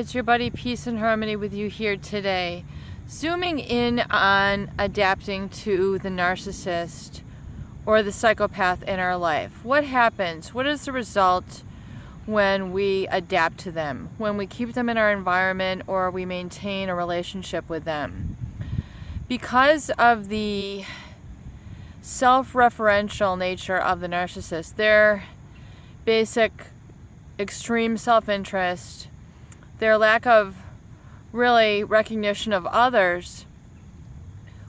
it's your buddy Peace and Harmony with you here today. Zooming in on adapting to the narcissist or the psychopath in our life. What happens? What is the result when we adapt to them? When we keep them in our environment or we maintain a relationship with them? Because of the self-referential nature of the narcissist, their basic extreme self-interest, their lack of really recognition of others,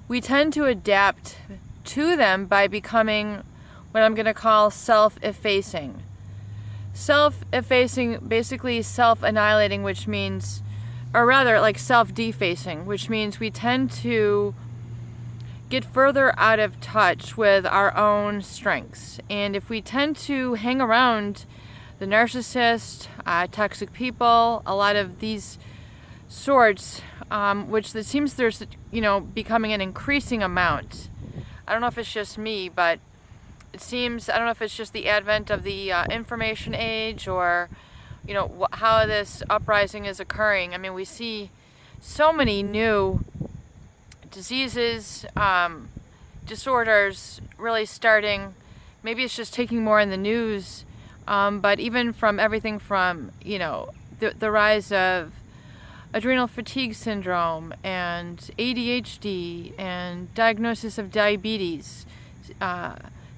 we tend to adapt to them by becoming what I'm going to call self-effacing. Self-effacing, basically self-annihilating, which means, or rather like self-defacing, which means we tend to get further out of touch with our own strengths. And if we tend to hang around the narcissist, toxic people, a lot of these sorts, which it seems there's, becoming an increasing amount. I don't know if it's just me, but it seems, I don't know if it's just the advent of the information age or, how this uprising is occurring. I mean, we see so many new diseases, disorders really starting. Maybe it's just taking more in the news. But even from everything from, the rise of adrenal fatigue syndrome and ADHD and diagnosis of diabetes,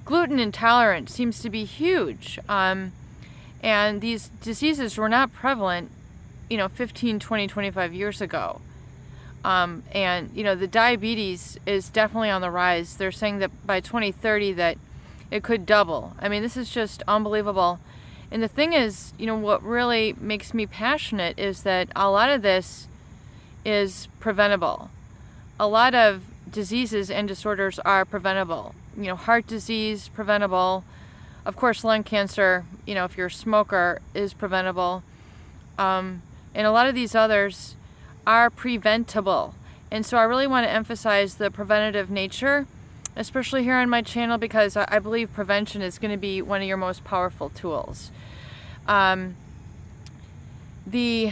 gluten intolerance seems to be huge. And these diseases were not prevalent, 15, 20, 25 years ago. And, the diabetes is definitely on the rise. They're saying that by 2030 that it could double. I mean, this is just unbelievable. And the thing is, what really makes me passionate is that a lot of this is preventable. A lot of diseases and disorders are preventable. Heart disease, preventable. Of course, lung cancer, if you're a smoker, is preventable. And a lot of these others are preventable. And so I really want to emphasize the preventative nature, especially here on my channel, because I believe prevention is going to be one of your most powerful tools. The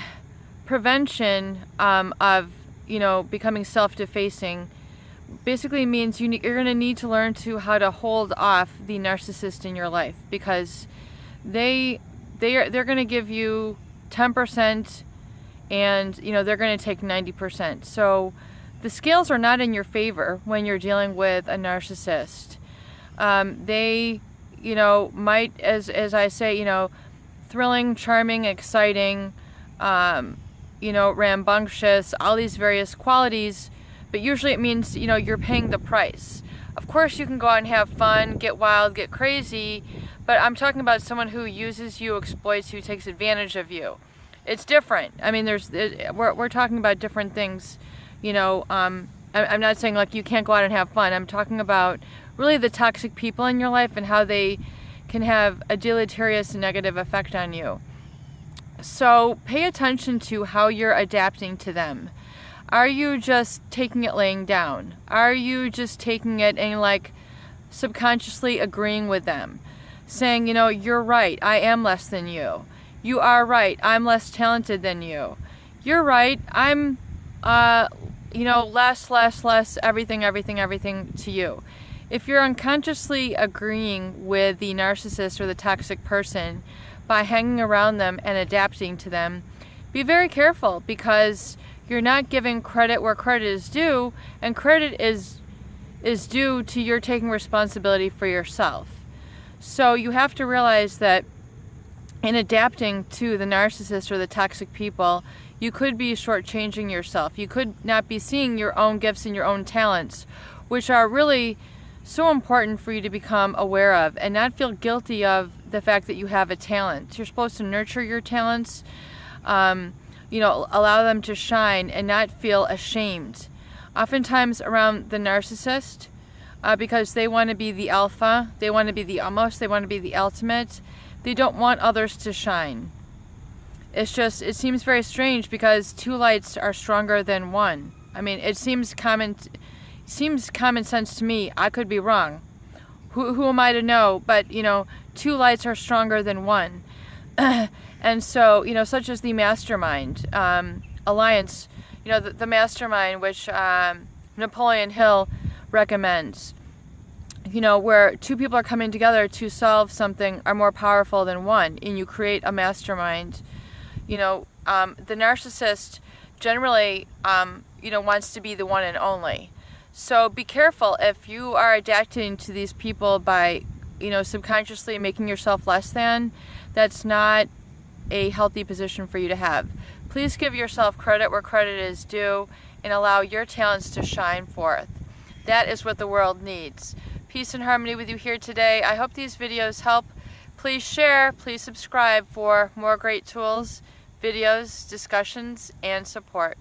prevention of, becoming self-defacing basically means you're going to need to learn how to hold off the narcissist in your life, because they're going to give you 10% and, they're going to take 90%. So the scales are not in your favor when you're dealing with a narcissist. They, might, as I say, thrilling, charming, exciting, rambunctious, all these various qualities, but usually it means, you're paying the price. Of course, you can go out and have fun, get wild, get crazy, but I'm talking about someone who uses you, exploits you, takes advantage of you. It's different. I mean, we're talking about different things. I'm not saying like you can't go out and have fun. I'm talking about really the toxic people in your life and how they can have a deleterious negative effect on you. So pay attention to how you're adapting to them. Are you just taking it laying down? Are you just taking it and like subconsciously agreeing with them? Saying, you're right, I am less than you. You are right, I'm less talented than you. You're right, I'm less, everything to you. If you're unconsciously agreeing with the narcissist or the toxic person by hanging around them and adapting to them, be very careful, because you're not giving credit where credit is due, and credit is due to your taking responsibility for yourself. So you have to realize that in adapting to the narcissist or the toxic people, you could be shortchanging yourself. You could not be seeing your own gifts and your own talents, which are really so important for you to become aware of and not feel guilty of the fact that you have a talent. You're supposed to nurture your talents, allow them to shine and not feel ashamed. Oftentimes around the narcissist, because they want to be the alpha, they want to be the almost, they want to be the ultimate, they don't want others to shine. It seems very strange, because two lights are stronger than one. I mean, it seems common sense to me. I could be wrong. Who am I to know? But, two lights are stronger than one. And so, such as the Mastermind Alliance, the Mastermind, which Napoleon Hill recommends, where two people are coming together to solve something, are more powerful than one, and you create a mastermind. The narcissist generally, wants to be the one and only. So be careful if you are adapting to these people by, subconsciously making yourself less than. That's not a healthy position for you to have. Please give yourself credit where credit is due and allow your talents to shine forth. That is what the world needs. Peace and harmony with you here today. I hope these videos help. Please share, please subscribe for more great tools, videos, discussions, and support.